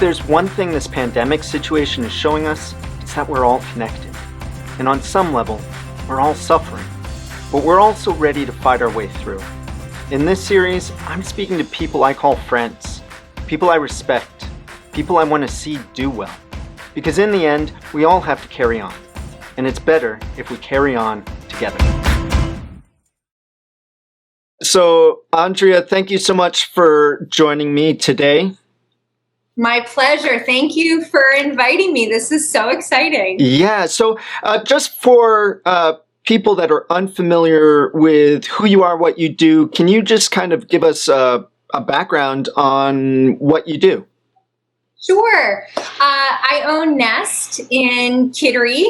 there's one thing this pandemic situation is showing us, it's that we're all connected. And on some level, we're all suffering. But we're also ready to fight our way through. In this series, I'm speaking to people I call friends, people I respect, people I want to see do well. Because in the end, we all have to carry on. And it's better if we carry on together. So, Andrea, thank you so much for joining me today. My pleasure. Thank you for inviting me. This is so exciting. Yeah, so just for people that are unfamiliar with who you are, what you do, can you just kind of give us a background on what you do? Sure. I own Nest in Kittery,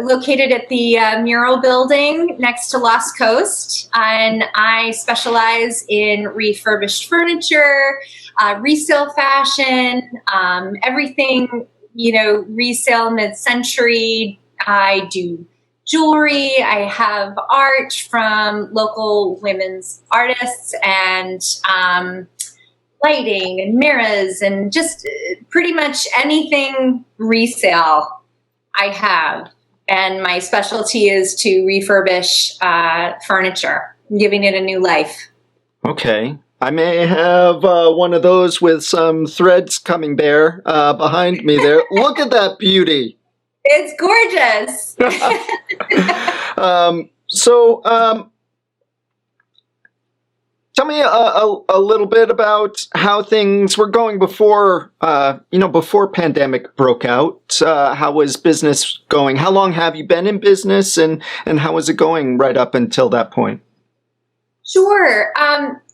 located at the Mural Building next to Lost Coast. And I specialize in refurbished furniture, resale fashion, everything, resale mid-century. I do jewelry. I have art from local women's artists and lighting and mirrors and just pretty much anything resale I have. And my specialty is to refurbish furniture, giving it a new life. Okay. I may have one of those with some threads coming there behind me there. Look at that beauty. It's gorgeous. Tell me a little bit about how things were going before pandemic broke out. How was business going? How long have you been in business, and how was it going right up until that point? Sure.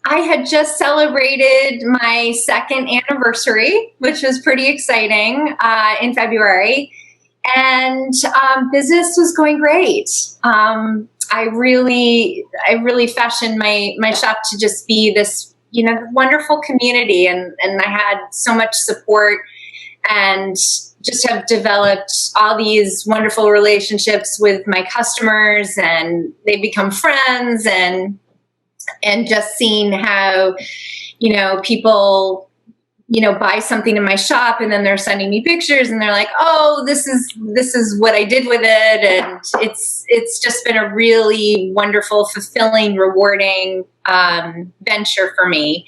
I had just celebrated my second anniversary, which was pretty exciting, in February, and business was going great. I really fashioned my shop to just be this, wonderful community, and I had so much support and just have developed all these wonderful relationships with my customers, and they've become friends, and just seeing how, people buy something in my shop and then they're sending me pictures and they're like, oh, this is what I did with it. And it's just been a really wonderful, fulfilling, rewarding venture for me.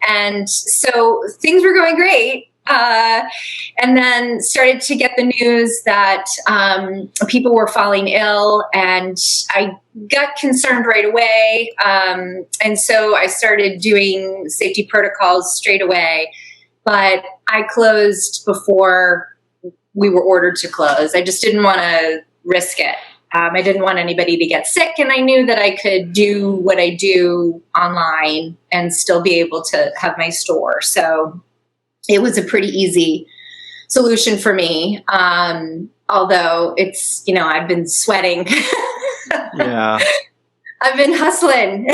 And so things were going great. And then started to get the news that people were falling ill, and I got concerned right away. And so I started doing safety protocols straight away. But I closed before we were ordered to close. I just didn't want to risk it. I didn't want anybody to get sick, and I knew that I could do what I do online and still be able to have my store. So it was a pretty easy solution for me. Although it's, I've been sweating. Yeah. I've been hustling.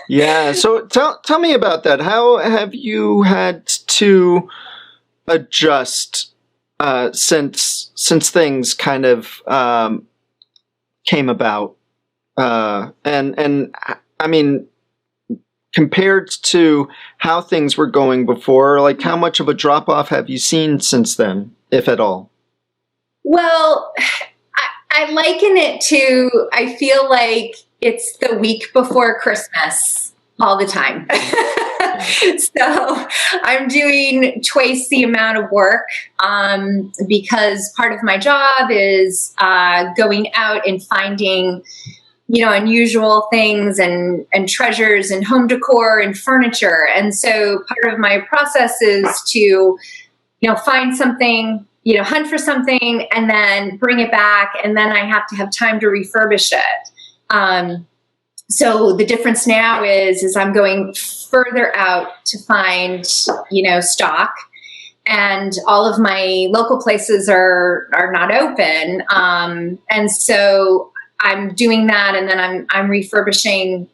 Yeah. So tell me about that. How have you had to adjust since things kind of came about? And I mean, compared to how things were going before, like how much of a drop off have you seen since then, if at all? Well, I liken it to, I feel like it's the week before Christmas all the time. So I'm doing twice the amount of work because part of my job is going out and finding, unusual things and treasures and home decor and furniture. And so part of my process is to, find something, hunt for something and then bring it back. And then I have to have time to refurbish it. So the difference now is I'm going further out to find, stock, and all of my local places are not open. And so I'm doing that, and then I'm refurbishing,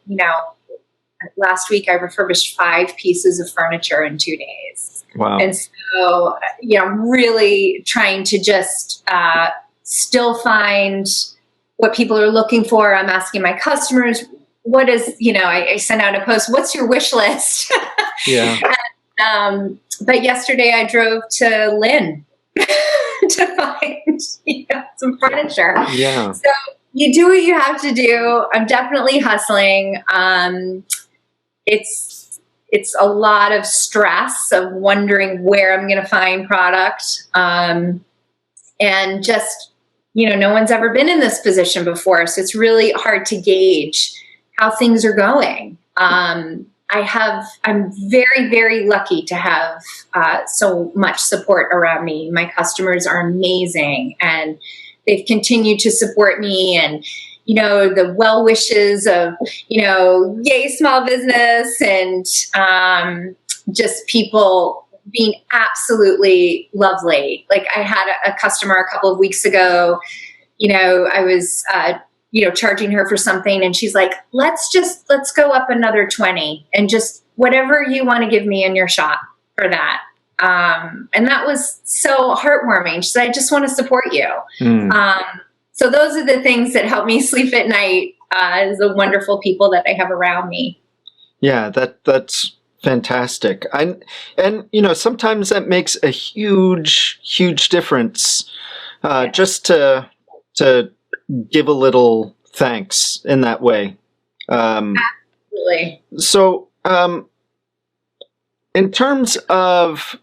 last week I refurbished 5 pieces of furniture in 2 days. Wow. And so, really trying to just still find what people are looking for. I'm asking my customers, what is, I send out a post, what's your wish list? Yeah. but yesterday I drove to Lynn to find some furniture. Yeah. So you do what you have to do. I'm definitely hustling. It's a lot of stress of wondering where I'm going to find product. And just, no one's ever been in this position before. So it's really hard to gauge how things are going. I'm very, very lucky to have so much support around me. My customers are amazing, and they've continued to support me, and the well wishes of yay small business, and just people being absolutely lovely. Like I had a customer a couple of weeks ago. I was charging her for something, and she's like, let's go up another 20 and just whatever you want to give me in your shop for that. And that was so heartwarming. She said, I just want to support you. So those are the things that help me sleep at night, is the wonderful people that I have around me. Yeah, that's fantastic. And sometimes that makes a huge difference. Just to give a little thanks in that way. Absolutely. So, in terms of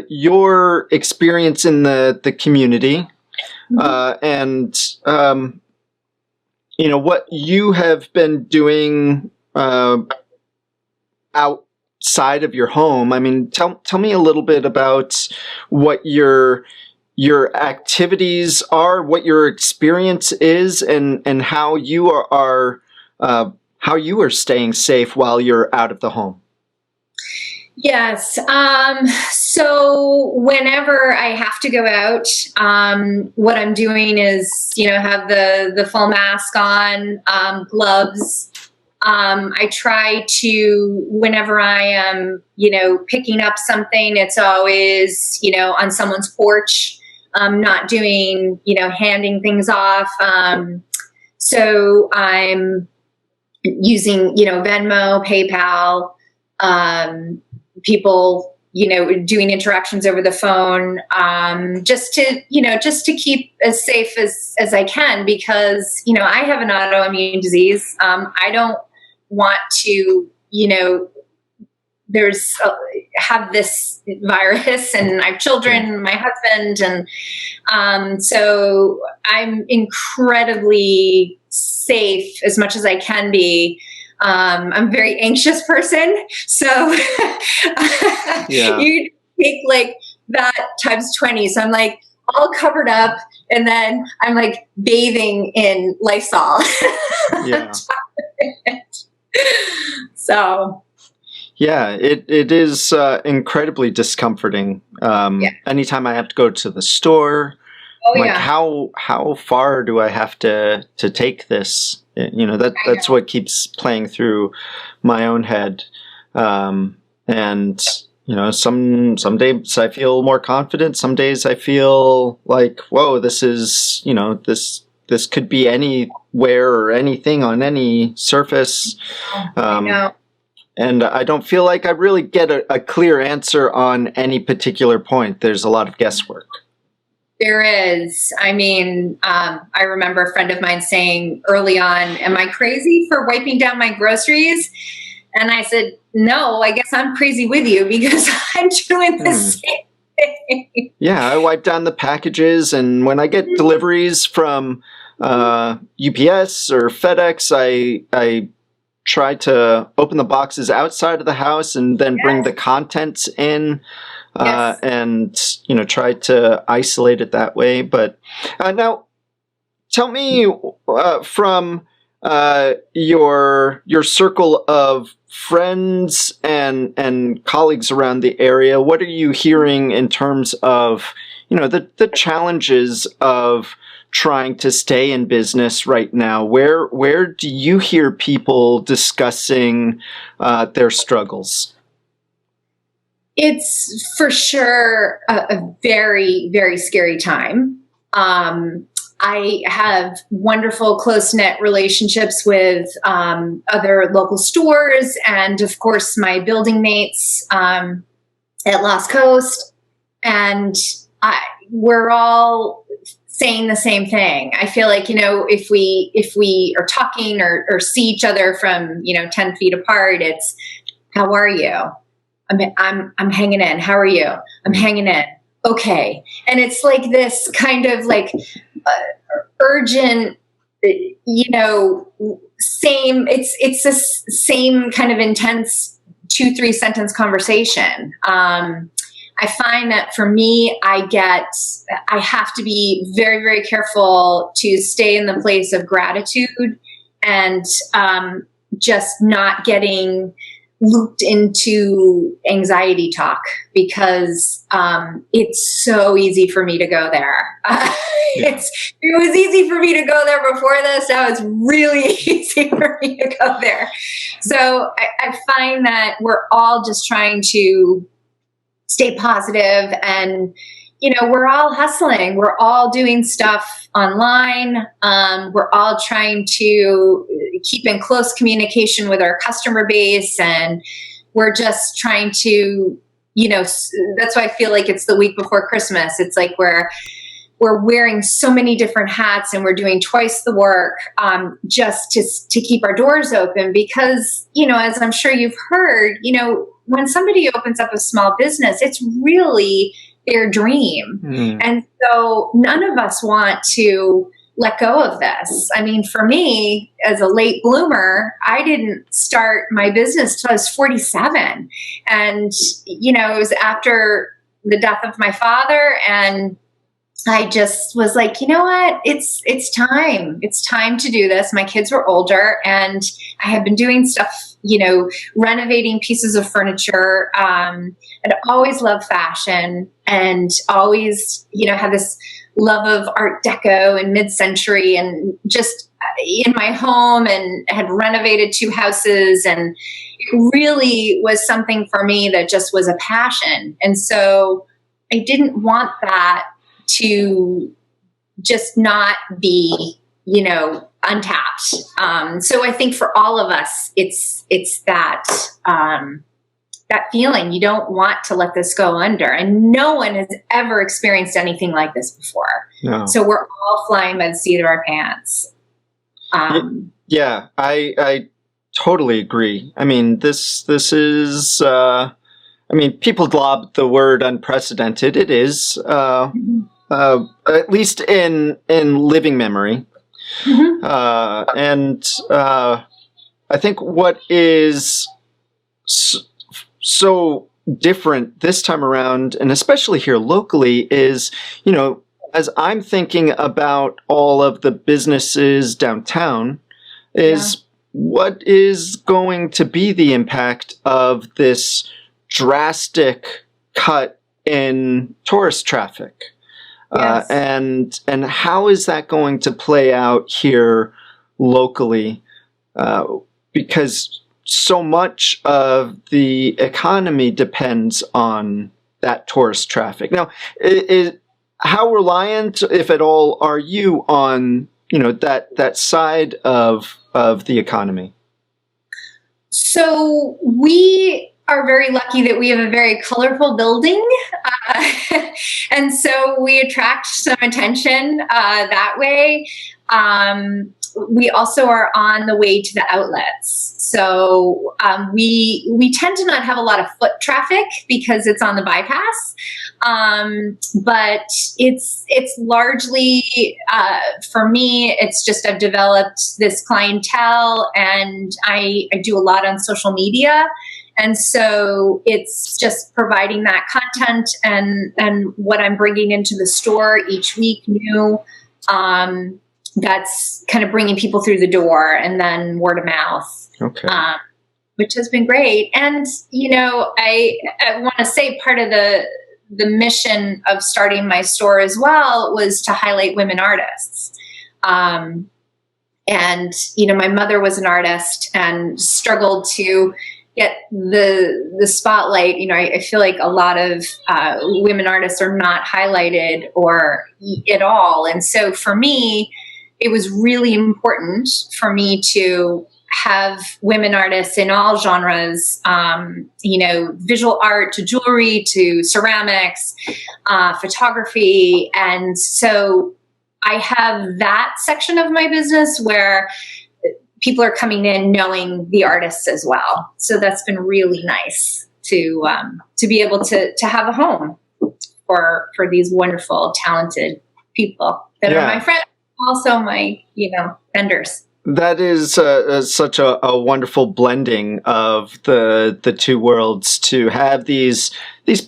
your experience in the community, and what you have been doing outside of your home. I mean, tell me a little bit about what your activities are, what your experience is, and how you are staying safe while you're out of the home. Yes. So whenever I have to go out, what I'm doing is, have the full mask on, gloves. I try to, whenever I am, picking up something, it's always, on someone's porch. Not doing, handing things off. So I'm using, Venmo, PayPal, people, doing interactions over the phone, just to keep as safe as I can, because, I have an autoimmune disease. I don't want to, have this virus, and I have children, my husband, and so I'm incredibly safe as much as I can be. I'm a very anxious person, so you take like that times 20. So I'm like all covered up, and then I'm like bathing in Lysol. Yeah. So. Yeah, it is incredibly discomforting. Anytime I have to go to the store, how far do I have to take this? That's what keeps playing through my own head. And some days I feel more confident. Some days I feel like, whoa, this is this could be anywhere or anything on any surface. I know. And I don't feel like I really get a clear answer on any particular point. There's a lot of guesswork. There is. I mean, I remember a friend of mine saying early on, am I crazy for wiping down my groceries? And I said, no, I guess I'm crazy with you, because I'm doing the same thing. Yeah, I wipe down the packages, and when I get deliveries from UPS or FedEx, I try to open the boxes outside of the house and then bring the contents in, and try to isolate it that way. But now, tell me from your circle of friends and colleagues around the area, what are you hearing in terms of the challenges of trying to stay in business right now? Where do you hear people discussing their struggles? It's for sure a very, very scary time. I have wonderful close-knit relationships with other local stores and, of course, my building mates at Lost Coast. And we're all saying the same thing. I feel like, if we are talking or see each other from, 10 feet apart, it's, how are you? I'm hanging in. How are you? I'm hanging in. Okay. And it's like this kind of like urgent, same, it's the same kind of intense 2-3 sentence conversation. I find that for me, I have to be very, very careful to stay in the place of gratitude and just not getting looped into anxiety talk, because it's so easy for me to go there. It was easy for me to go there before this. Now it's really easy for me to go there. So I find that we're all just trying to stay positive, and we're all hustling. We're all doing stuff online. We're all trying to keep in close communication with our customer base, and we're just trying to, that's why I feel like it's the week before Christmas. It's like we're wearing so many different hats, and we're doing twice the work just to keep our doors open, because, as I'm sure you've heard, when somebody opens up a small business, it's really their dream. And so none of us want to let go of this. I mean, for me, as a late bloomer, I didn't start my business till I was 47. And, it was after the death of my father, and I just was like, you know what? It's time. It's time to do this. My kids were older, and I had been doing stuff, renovating pieces of furniture. I'd always loved fashion, and always, had this love of Art Deco and mid-century, and just in my home, and had renovated 2 houses. And it really was something for me that just was a passion. And so I didn't want that to just not be, untapped. So I think for all of us, it's that, that feeling you don't want to let this go under, and no one has ever experienced anything like this before. No. So we're all flying by the seat of our pants. Yeah, I totally agree. I mean, this is, people lob the word unprecedented. It is, at least in living memory. And I think what is so different this time around, and especially here locally, is, as I'm thinking about all of the businesses downtown, is what is going to be the impact of this drastic cut in tourist traffic? Yes. And how is that going to play out here locally? Because so much of the economy depends on that tourist traffic. Now, how reliant, if at all, are you on that side of the economy? So we are very lucky that we have a very colorful building. And so we attract some attention that way. We also are on the way to the outlets. So we tend to not have a lot of foot traffic because it's on the bypass. But it's largely, for me, it's just I've developed this clientele, and I do a lot on social media. And so it's just providing that content and what I'm bringing into the store each week new. That's kind of bringing people through the door, and then word of mouth, which has been great. And, I want to say part of the mission of starting my store as well was to highlight women artists. And, my mother was an artist and struggled to get the spotlight. I feel like a lot of women artists are not highlighted or at all. And so for me, it was really important for me to have women artists in all genres, visual art to jewelry to ceramics, photography. And so I have that section of my business where people are coming in knowing the artists as well. So that's been really nice to be able to have a home for these wonderful, talented people that are my friends, also my, vendors. That is such a wonderful blending of the two worlds, to have these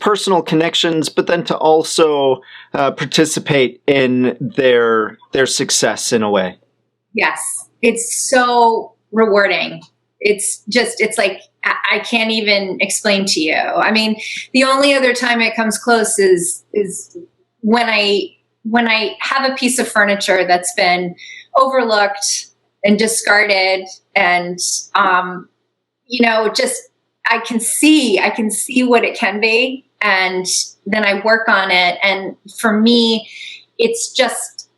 personal connections, but then to also participate in their success in a way. Yes, it's so rewarding. It's like I can't even explain to you. I mean, the only other time it comes close is when I have a piece of furniture that's been overlooked and discarded, and just I can see what it can be, and then I work on it, and for me it's just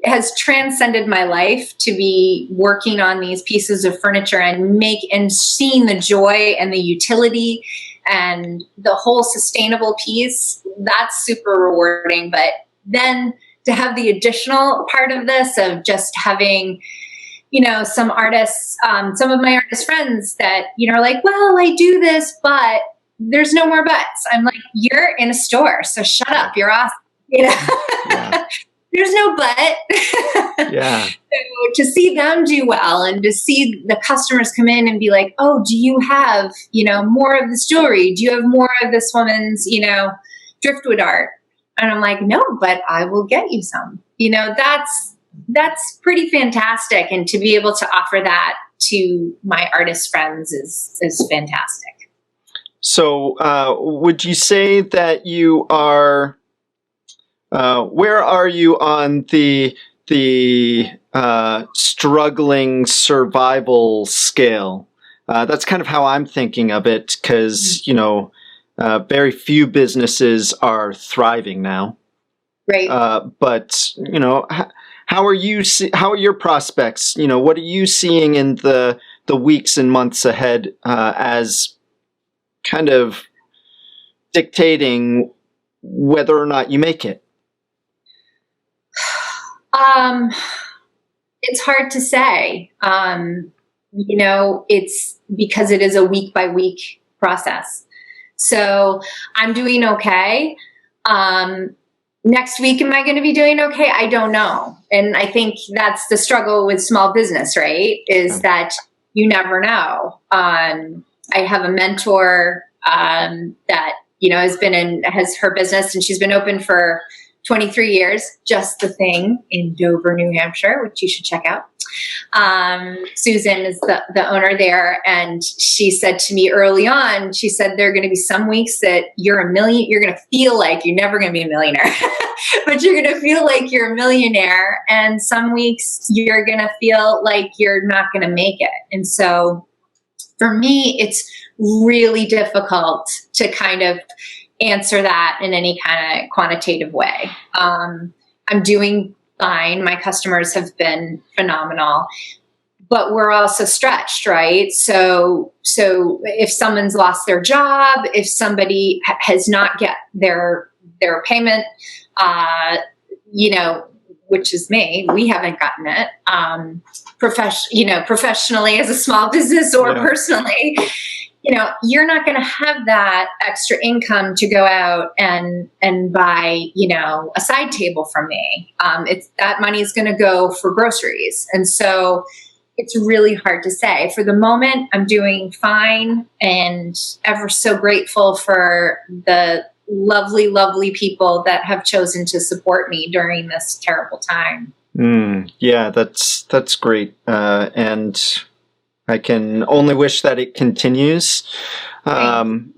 has transcended my life to be working on these pieces of furniture and seeing the joy and the utility and the whole sustainable piece. That's super rewarding. But then to have the additional part of this of just having some artists, some of my artist friends that, are like, well, I do this, but there's no more buts. I'm like, you're in a store, so shut up. You're awesome. Yeah. There's no but. Yeah. So to see them do well and to see the customers come in and be like, oh, do you have, more of this jewelry? Do you have more of this woman's, driftwood art? And I'm like, no, but I will get you some. That's pretty fantastic. And to be able to offer that to my artist friends is fantastic. So would you say that you are, where are you on the struggling survival scale? That's kind of how I'm thinking of it, because, very few businesses are thriving now. Right. But, how are your prospects? What are you seeing in the weeks and months ahead as kind of dictating whether or not you make it? It's hard to say. It's because it is a week by week process. So I'm doing okay. Next week, am I going to be doing okay? I don't know. And I think that's the struggle with small business, right? Is that you never know. I have a mentor that, has her business, and she's been open for 23 years, Just the Thing in Dover, New Hampshire, which you should check out. Susan is the owner there. And she said to me early on, she said, there are going to be some weeks that you're going to feel like you're never going to be a millionaire, but you're going to feel like you're a millionaire. And some weeks you're going to feel like you're not going to make it. And so for me, it's really difficult to kind of answer that in any kind of quantitative way. I'm doing fine. My customers have been phenomenal, but we're also stretched, right? So if someone's lost their job, if somebody has not get their payment, which is me, we haven't gotten it, professionally as a small business or personally, you're not going to have that extra income to go out and buy, a side table from me. That money is going to go for groceries. And so it's really hard to say. For the moment, I'm doing fine and ever so grateful for the lovely, lovely people that have chosen to support me during this terrible time. Yeah, that's great. And I can only wish that it continues. Of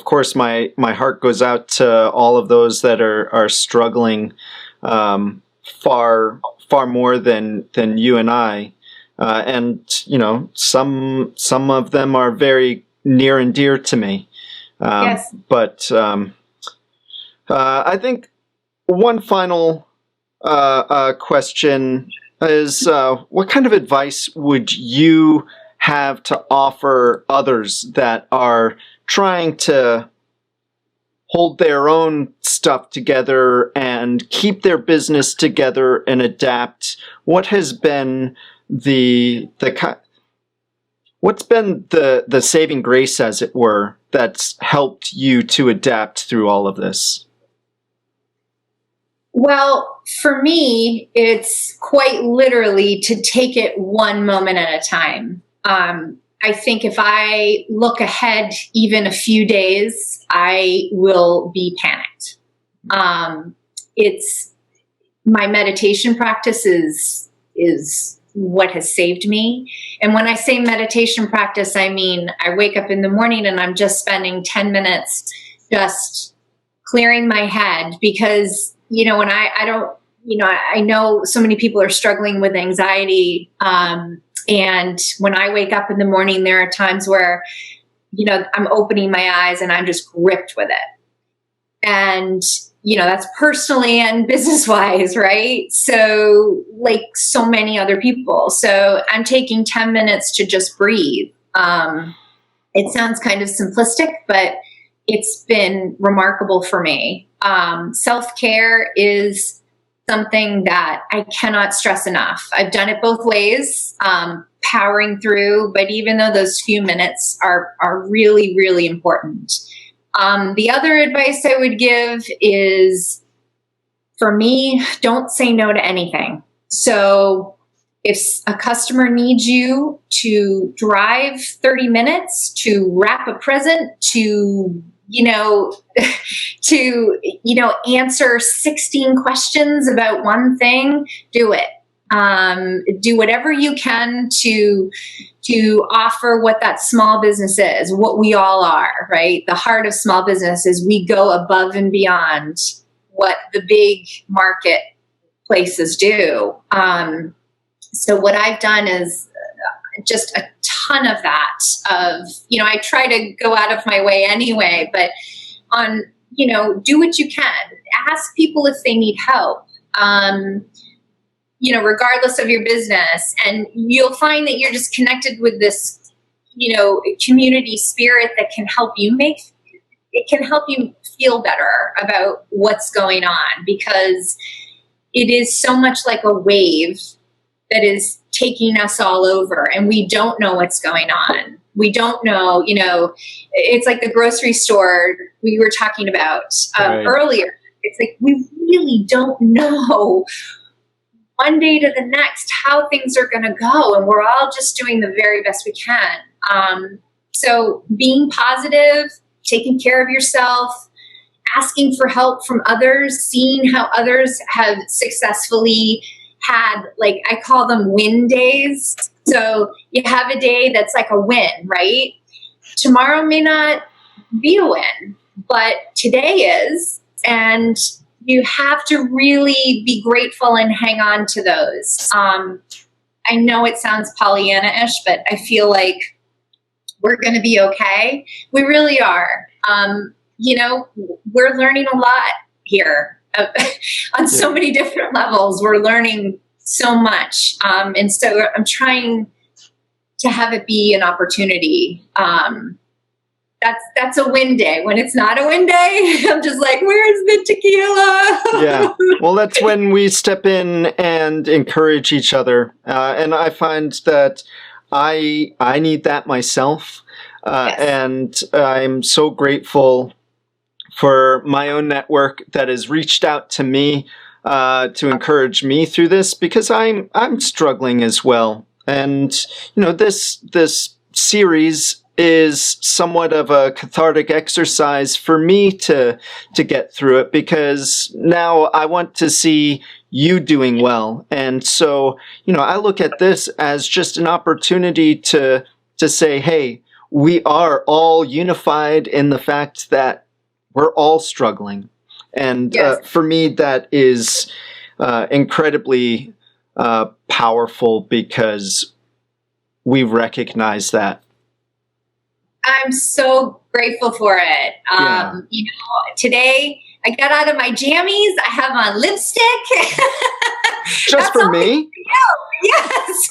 course, my heart goes out to all of those that are struggling far more than you and I. and some of them are very near and dear to me. Yes. But I think one final question is, what kind of advice would you have to offer others that are trying to hold their own stuff together and keep their business together and adapt? What has been what's been the saving grace, as it were, that's helped you to adapt through all of this? Well, for me, it's quite literally to take it one moment at a time. I think if I look ahead even a few days, I will be panicked. It's my meditation practice is what has saved me. And when I say meditation practice, I mean I wake up in the morning and I'm just spending 10 minutes just clearing my head, because when I don't, I know so many people are struggling with anxiety. And when I wake up in the morning, there are times where, I'm opening my eyes and I'm just gripped with it. And, that's personally and business wise, right? So like so many other people. So I'm taking 10 minutes to just breathe. It sounds kind of simplistic, but it's been remarkable for me. Self-care is something that I cannot stress enough. I've done it both ways, powering through, but even though those few minutes are really, really important. The other advice I would give is, for me, don't say no to anything. So if a customer needs you to drive 30 minutes to wrap a present, to answer 16 questions about one thing, do it. Do whatever you can to offer what that small business is, what we all are, right? The heart of small business is we go above and beyond what the big market places do. So what I've done is just a ton of that. I try to go out of my way anyway, but do what you can. Ask people if they need help, regardless of your business. And you'll find that you're just connected with this, community spirit that can help you feel better about what's going on, because it is so much like a wave that is taking us all over, and we don't know what's going on. We don't know, it's like the grocery store we were talking about earlier. It's like we really don't know one day to the next how things are going to go, and we're all just doing the very best we can. So being positive, taking care of yourself, asking for help from others, seeing how others have successfully had, like, I call them win days. So you have a day that's like a win, right? Tomorrow may not be a win, but today is. And you have to really be grateful and hang on to those. I know it sounds Pollyanna-ish, but I feel like we're going to be okay. We really are. We're learning a lot here on so many different levels. We're learning so much. And so I'm trying to have it be an opportunity. That's a win day. When it's not a win day, I'm just like, where's the tequila? Yeah. Well, that's when we step in and encourage each other. And I find that I need that myself. Yes. And I'm so grateful for my own network that has reached out to me to encourage me through this, because I'm struggling as well. And this series is somewhat of a cathartic exercise for me to get through it, because now I want to see you doing well. And so, I look at this as just an opportunity to say, hey, we are all unified in the fact that we're all struggling. And Yes. For me, that is incredibly powerful, because we recognize that. I'm so grateful for it. Yeah. You know, today I got out of my jammies. I have on lipstick. Just for me? Yes.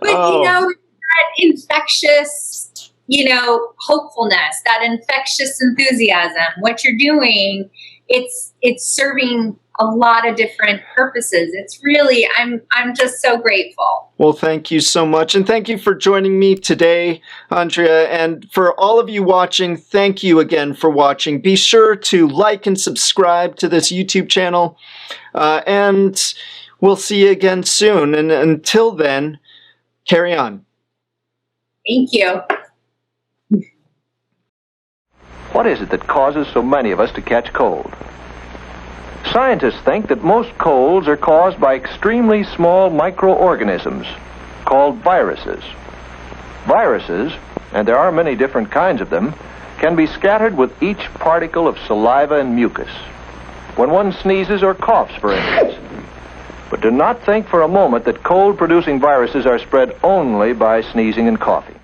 But, Oh. you know, that infectious, you know, hopefulness, that infectious enthusiasm, what you're doing, it's serving a lot of different purposes. It's really, I'm just so grateful. Well, thank you so much. And thank you for joining me today, Andrea. And for all of you watching, thank you again for watching. Be sure to like and subscribe to this YouTube channel. And we'll see you again soon. And until then, carry on. Thank you. What is it that causes so many of us to catch cold? Scientists think that most colds are caused by extremely small microorganisms called viruses. Viruses, and there are many different kinds of them, can be scattered with each particle of saliva and mucus, when one sneezes or coughs, for instance. But do not think for a moment that cold-producing viruses are spread only by sneezing and coughing.